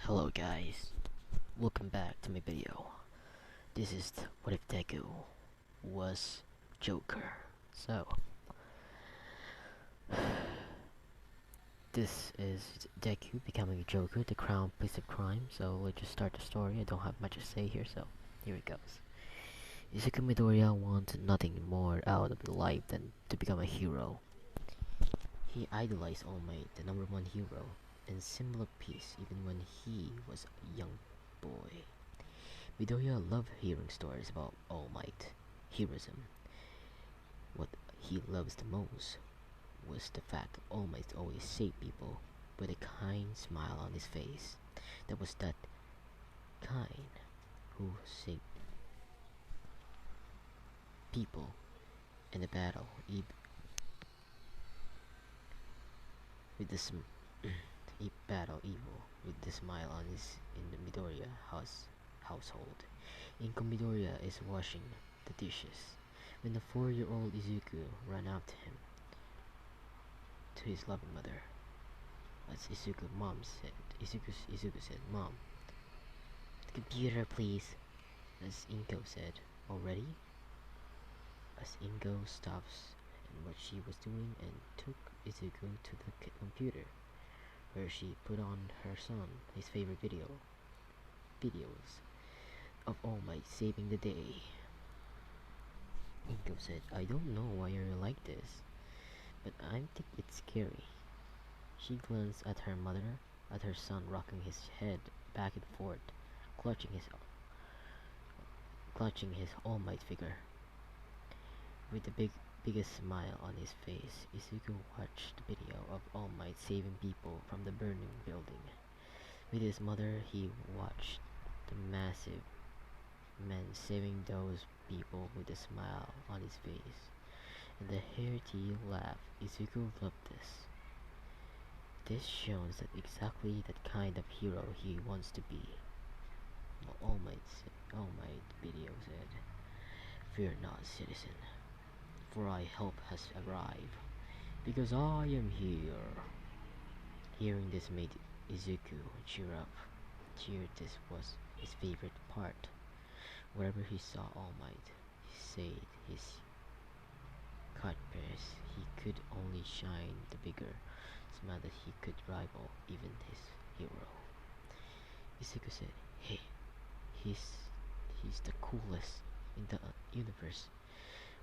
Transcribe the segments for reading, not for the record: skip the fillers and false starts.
Hello guys, welcome back to my video. This is what if Deku was Joker. So, this is Deku becoming Joker, the crown prince of crime. So let's just start the story. I don't have much to say here, so here it goes. Izuku Midoriya wants nothing more out of life than to become a hero. He idolized All Might, the number one hero, and symbol of peace even when he was a young boy. Midoriya loved hearing stories about All Might, heroism. What he loves the most was the fact All Might always saved people with a kind smile on his face. That was that kind who saved people in the battle with the he battle evil with the smile on his in the Midoriya household. Inko Midoriya is washing the dishes when the 4-year-old Izuku ran up to him, to his loving mother. As Izuku said, "Mom, the computer, please." As Inko said, "Already?" As Inko stops in what she was doing and took Izuku to the computer, where she put on her son his favorite videos of All Might saving the day. Inko said, "I don't know why you're like this, but I think it's scary." She glanced at her mother, at her son rocking his head back and forth, clutching his All Might figure. With the biggest smile on his face, Izuku watched the video of All Might saving people from the burning building. With his mother, he watched the massive man saving those people with a smile on his face, and the hearty laugh. Izuku loved this. This shows that exactly that kind of hero he wants to be. All Might video said, "Fear not, citizen, for my help has arrived, because I am here." Hearing this made Izuku cheer up. This was his favorite part. Wherever he saw All Might, he said his cut bears, he could only shine the bigger smile that he could rival even his hero. Izuku said, "Hey, he's the coolest in the universe.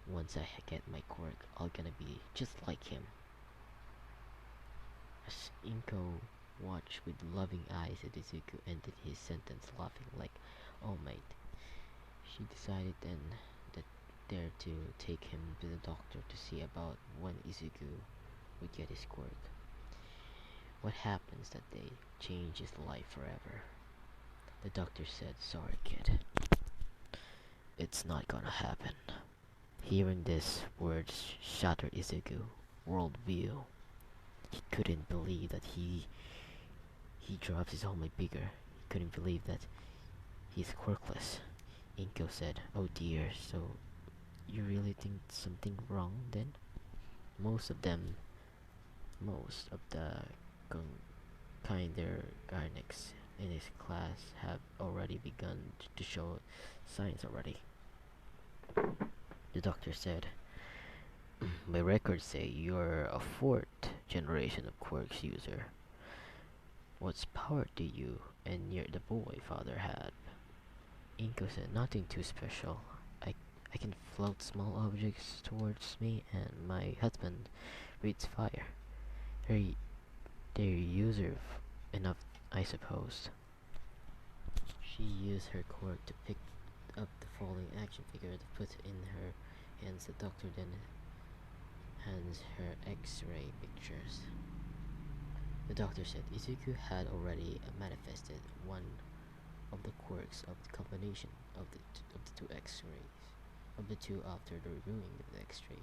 Once I get my quirk, I'm gonna be just like him." As Inko watched with loving eyes as Izuku ended his sentence laughing like All Might, she decided then that dare to take him to the doctor to see about when Izuku would get his quirk. What happens that day changed his life forever. The doctor said, "Sorry kid, it's not gonna happen." Hearing this words shattered Izuku worldview. He couldn't believe that he drops his All Might bigger. He couldn't believe that he's quirkless. Inko said, "Oh dear, so you really think something wrong then?" Most of the kinder Garnics in his class have already begun to show signs already. The doctor said, "My records say you're a 4th generation of quirks user. What's power do you and the boy father had?" Inko said, "Nothing too special. I can float small objects towards me, and my husband breathes fire. They're, they're user enough, I suppose." She used her quirk to pick up the falling action figure to put in her hands. The doctor then hands her X-ray pictures. The doctor said Izuku had already manifested one of the quirks of the combination of the two X-rays of the two after the reviewing of the X-ray.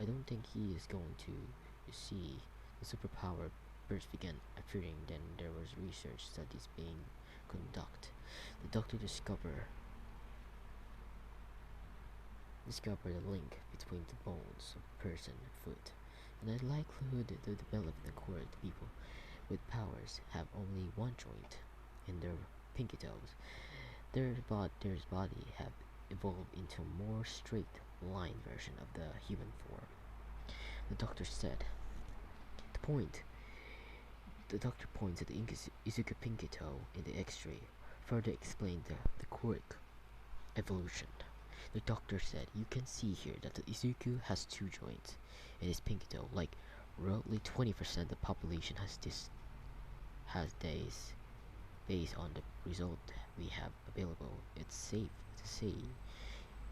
I don't think he is going to see the superpower first began appearing. Then there was research studies being conducted. The doctor discovered the link between the bones of person and foot, and the likelihood to develop the quirk. People with powers have only one joint in their pinky toes. Their body have evolved into a more straight line version of the human form. The doctor said. The point. The doctor pointed the Izuku pinky toe in the X-ray, further explained the quirk evolution. The doctor said, "You can see here that the Izuku has two joints in his pinky toe. Like roughly 20% of the population has days. Based on the result we have available, it's safe to say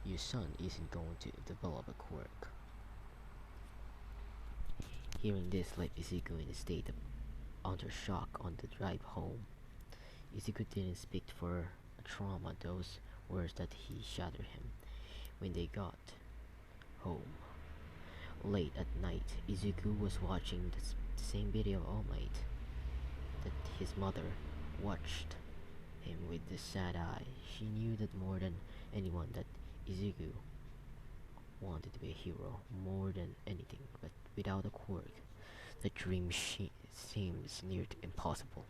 your son isn't going to develop a quirk." Hearing this left Izuku in a state of utter shock on the drive home. Izuku didn't speak for a trauma those words that he shattered him. When they got home, late at night, Izuku was watching the same video of All Might that his mother watched him with the sad eye. She knew that more than anyone that Izuku wanted to be a hero more than anything, but without a quirk, the dream seems near to impossible.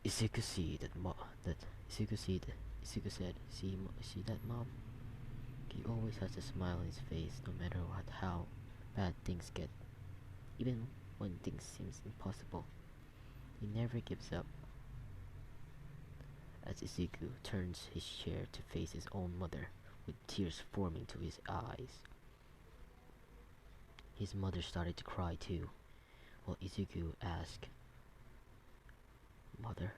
Izuku see that that Izuku said, see that, mom? He always has a smile on his face no matter how bad things get. Even when things seem impossible, he never gives up." As Izuku turns his chair to face his own mother, with tears forming to his eyes, his mother started to cry too. While Izuku asked, "Mother,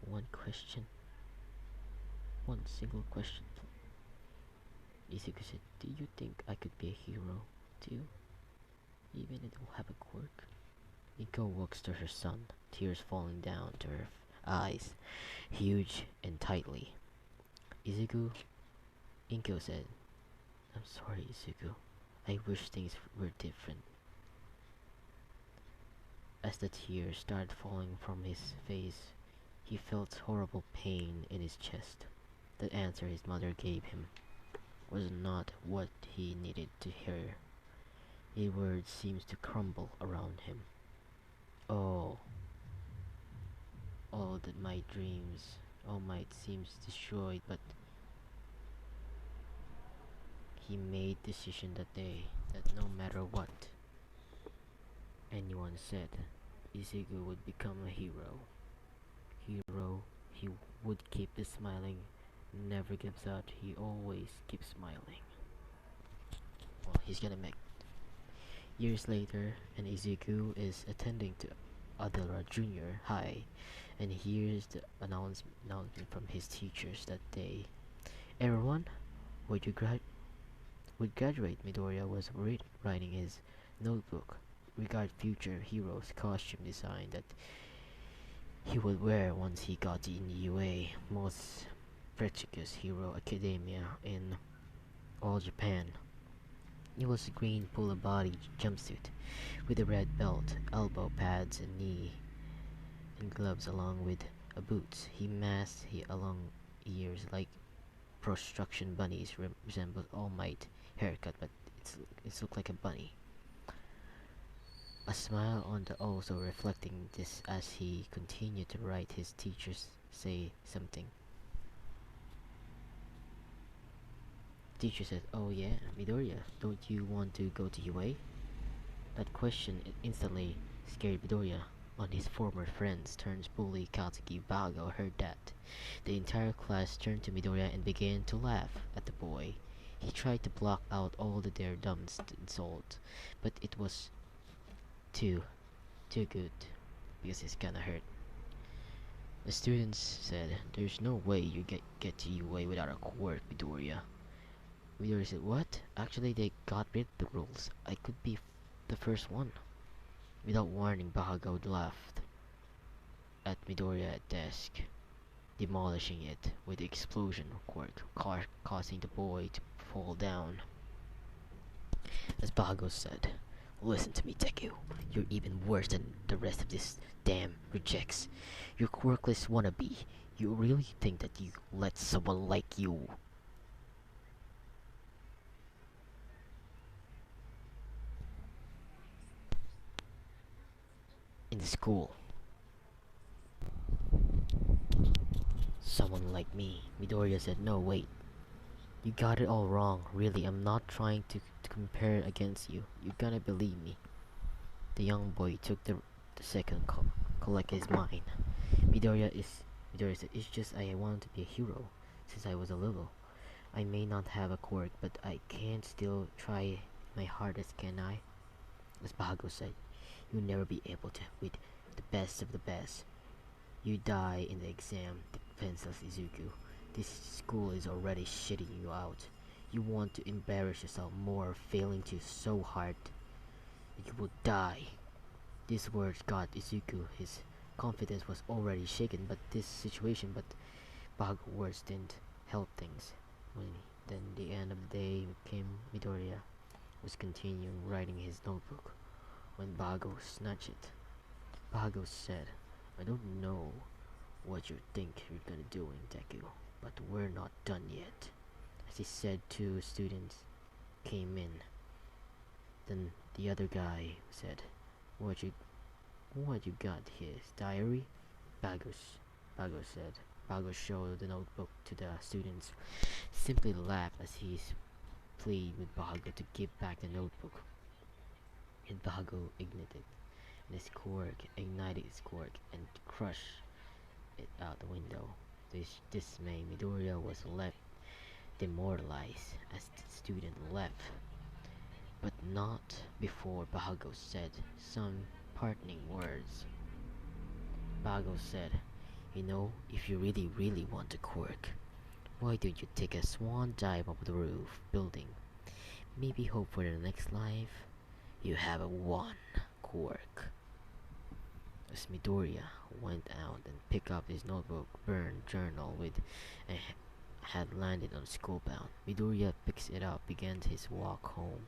one question, one single question." Izuku said, "Do you think I could be a hero too, even if I don't have a quirk?" Inko walks to her son, tears falling down to her eyes, huge and tightly. Inko said, "I'm sorry, Izuku. I wish things were different." As the tears started falling from his face, he felt horrible pain in his chest. The answer his mother gave him was not what he needed to hear. A word seems to crumble around him. Oh, all that my dreams, all might seems destroyed, but he made decision that day that no matter what anyone said, Izuku would become a hero. He would keep smiling, never gives up, he always keeps smiling. Well, he's gonna make years later, and Izuku is attending to Adara Junior High, and hears the announcement from his teachers that day. "Everyone, would you graduate?" Midoriya was writing his notebook regarding future heroes' costume design that he would wear once he got in UA, most prestigious hero academia in all Japan. It was a green full body jumpsuit with a red belt, elbow pads, and knee and gloves along with a boots. He masked his long ears like construction bunnies resembled All Might haircut, but it looked like a bunny. A smile on the also reflecting this as he continued to write. His teachers say something. Teacher said, "Oh yeah, Midoriya, don't you want to go to UA?" That question instantly scared Midoriya. On his former friends turns bully Katsuki Bago heard that. The entire class turned to Midoriya and began to laugh at the boy. He tried to block out all the their dumb insult, but it was too good because it's kinda hurt. The students said, "There's no way you get to UA without a quirk, Midoriya." Midoriya said, "What? Actually, they got rid of the rules. I could be the first one." Without warning, Bahago laughed at Midoriya's desk, demolishing it with the explosion quirk, causing the boy to fall down. As Bahago said, "Listen to me, Deku. You're even worse than the rest of this damn rejects. You're quirkless wannabe. You really think that you let someone like you in the school someone like me. Midoriya said, no, wait. You got it all wrong. Really, I'm not trying to compare against you. You gotta believe me. The young boy took the second collect his mind. Midoriya said, it's just I want to be a hero since I was a little. I may not have a quirk, but I can still try my hardest, can I? As Bahago said, you'll never be able to with the best of the best. You die in the exam, defenseless Izuku. This school is already shitting you out. You want to embarrass yourself more, failing to so hard that you will die. These words got Izuku. His confidence was already shaken, but Bahago words didn't help things. Then the end of the day came, Midoriya was continuing writing his notebook when Bahago snatched it. Bahago said, I don't know what you think you're gonna do in Deku, but we're not done yet. As he said, two students came in. Then the other guy said, What you got? His diary? Bago said. Bago showed the notebook to the students. Simply laughed as he pleaded with Bago to give back the notebook. And Bago ignited his quirk and crushed it out the window. This dismay, Midoriya was left demoralized as the student left, but not before Bahago said some parting words. Bahago said, you know, if you really want to quirk, why don't you take a swan dive off the roof building? Maybe hope for the next life you have a one quirk. As Midoriya went out and picked up his notebook, burned journal with a had landed on schoolbound. Midoriya picks it up, began his walk home.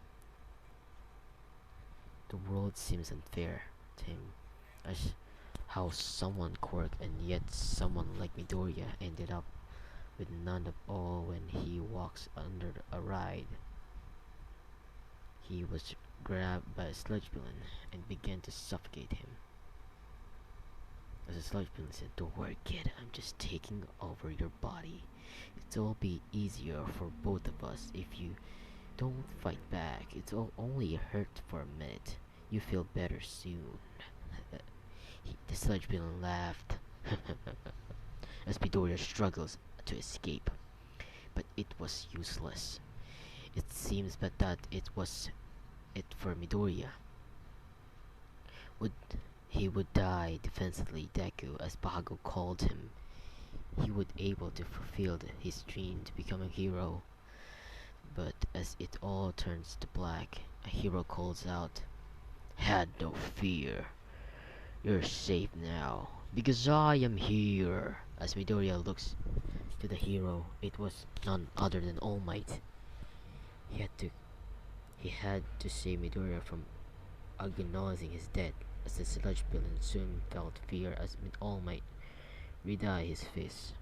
The world seems unfair to him, as how someone quirk and yet someone like Midoriya ended up with none of all when he walks under a ride. He was grabbed by a sludge villain and began to suffocate him. As the sludge villain said, don't worry kid, I'm just taking over your body. It'll be easier for both of us if you don't fight back. It'll only hurt for a minute. You feel better soon. The sludge villain laughed as Midoriya struggles to escape, but it was useless. It seems but that it was it for Midoriya. He would die defensively. Deku, as Bahago called him. He would able to fulfill his dream to become a hero. But as it all turns to black, a hero calls out, had no fear. You're safe now, because I am here. As Midoriya looks to the hero, it was none other than All Might. He had to save Midoriya from agonizing his death, as the sludge villain soon felt fear as All Might redie his fist.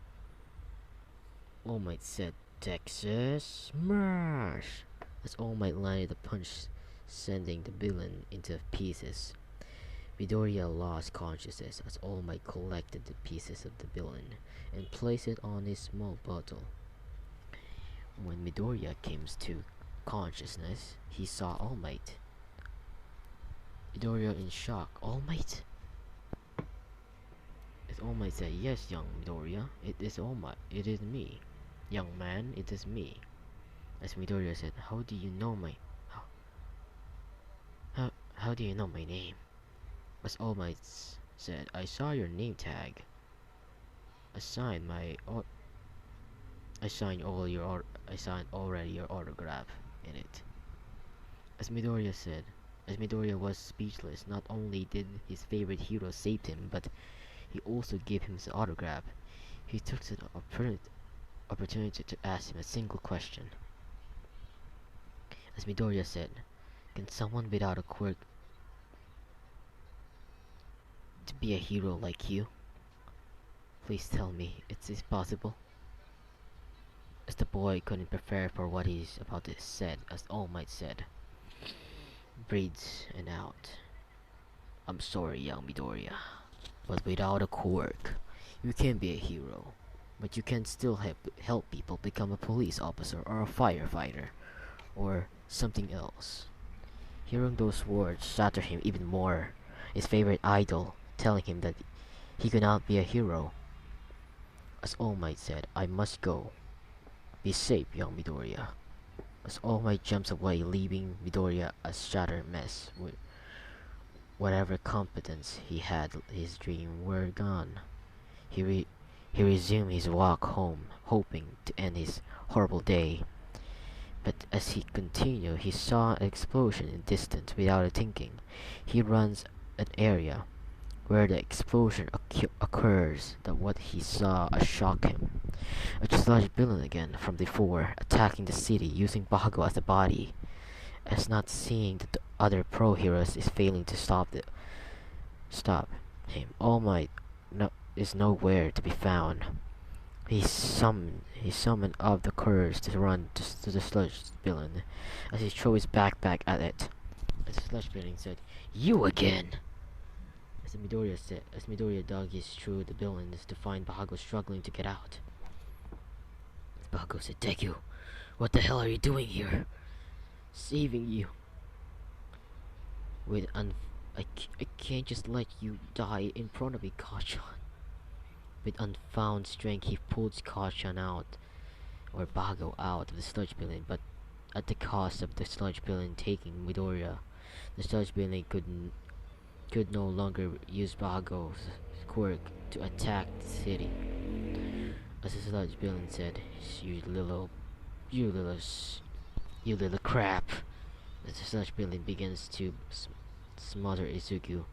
All Might said, Texas Smash! As All Might landed a punch, sending the villain into pieces. Midoriya lost consciousness as All Might collected the pieces of the villain and placed it on his small bottle. When Midoriya came to consciousness, he saw All Might. Midoriya in shock. All Might? As All Might said, yes, young Midoriya, it is All Might. It is me. Young man, it is me. As Midoriya said, how do you know my... How do you know my name? As All Might said, I saw your name tag. I signed already your autograph in it. As Midoriya was speechless. Not only did his favorite hero save him, but he also gave him his autograph. He took the opportunity to ask him a single question. As Midoriya said, can someone without a quirk to be a hero like you? Please tell me, it's possible. As the boy couldn't prepare for what he's about to say, as All Might said, breathes and out. I'm sorry, young Midoriya, but without a quirk, you can't be a hero. but you can still help people become a police officer or a firefighter or something else. Hearing those words shattered him even more. His favorite idol telling him that he could not be a hero. As All Might said, I must go. Be safe, young Midoriya. As All Might jumps away, leaving Midoriya a shattered mess. With whatever competence he had, his dream were gone. He, re- he resumed his walk home, hoping to end his horrible day. But as he continued, he saw an explosion in the distance without thinking. He runs an area where the explosion occurs. That what he saw shocked him. A sludge villain again from before, attacking the city using Bakugo as a body. As not seeing that the other pro heroes is failing to stop him. All Might is nowhere to be found. He summoned up the courage to run to the sludge villain as he threw his backpack at it. As the sludge villain said, "You again!" As Midoriya dug his through the villains to find Bakugo struggling to get out. Bakugo said, "Deku, what the hell are you doing here?" "Saving you. With I can't just let you die in front of me, Kachan." With unfound strength, he pulled Kachan out, or Bakugo out of the sludge villain, but at the cost of the sludge villain taking Midoriya. The sludge villain could no longer use Bakugo's quirk to attack the city. As the sludge villain said, you little, you little crap." As the sludge villain begins to smother Izuku,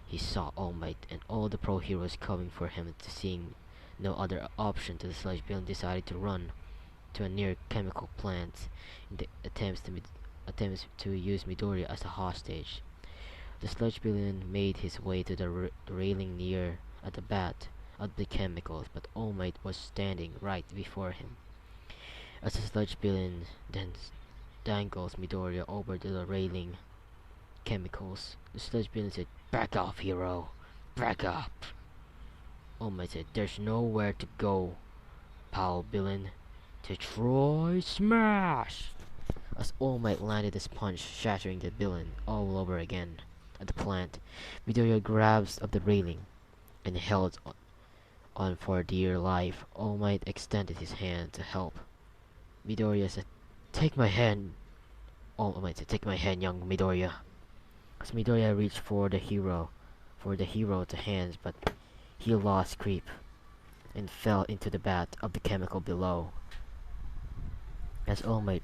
he saw All Might and all the pro heroes coming for him. To seeing no other option, the sludge villain decided to run to a near chemical plant in the attempts to use Midoriya as a hostage. The sludge villain made his way to the railing near at the bat of the chemicals, but All Might was standing right before him. As the sludge villain then dangles Midoriya over the railing chemicals, the sludge villain said, "Back off, hero! Back up!" All Might said, "There's nowhere to go, pal villain. Detroit Smash!" As All Might landed his punch, shattering the villain all over again. At the plant, Midoriya grabs of the railing and held on for dear life. All Might extended his hand to help. Midoriya said, "Take my hand." All Might said, "Take my hand, young Midoriya." As Midoriya reached for the hero to hands, but he lost grip and fell into the bath of the chemical below. As All Might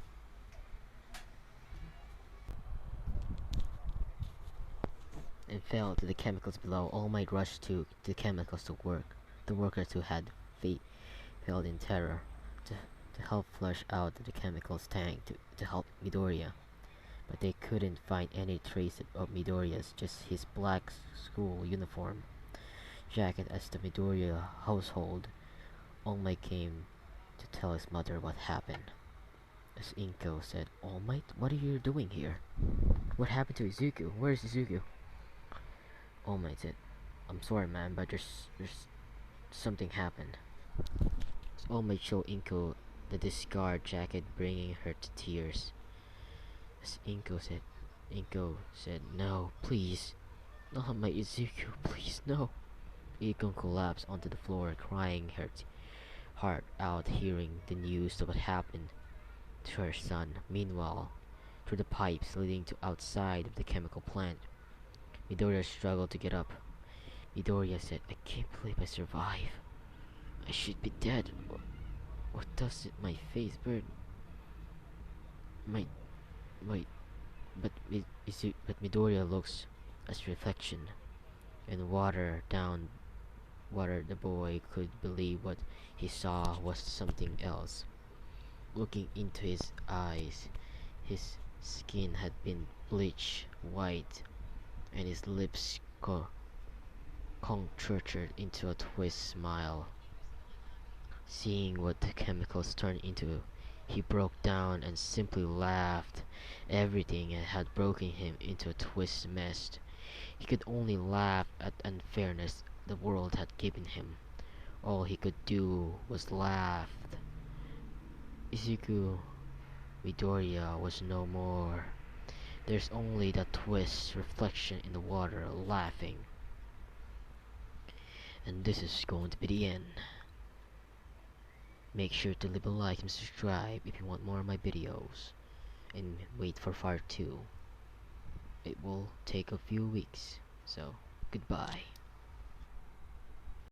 and fell to the chemicals below, All Might rushed to the chemicals to work. The workers who had failed in terror to help flush out the chemicals tank to help Midoriya. But they couldn't find any trace of Midoriya's, just his black school uniform jacket. As the Midoriya household, All Might came to tell his mother what happened. As Inko said, "All Might, what are you doing here? What happened to Izuku? Where's Izuku?" All Might said, "I'm sorry, man, but there's something happened." As All Might showed Inko the discard jacket, bringing her to tears. As Inko said, "No, please, not my Izuku, please, no." Inko collapsed onto the floor, crying her heart out, hearing the news of what happened to her son. Meanwhile, through the pipes leading to outside of the chemical plant, Midoriya struggled to get up. Midoriya said, "I can't believe I survived. I should be dead. What does it my face burn? My my but Midoriya looks as reflection and water. The boy could believe what he saw was something else. Looking into his eyes, his skin had been bleached white, and his lips contorted into a twist smile. Seeing what the chemicals turned into, he broke down and simply laughed. Everything had broken him into a twist mess. He could only laugh at unfairness the world had given him. All he could do was laugh. Izuku Midoriya was no more. There's only that twist reflection in the water laughing. And this is going to be the end. Make sure to leave a like and subscribe if you want more of my videos. And wait for part 2. It will take a few weeks. So, goodbye.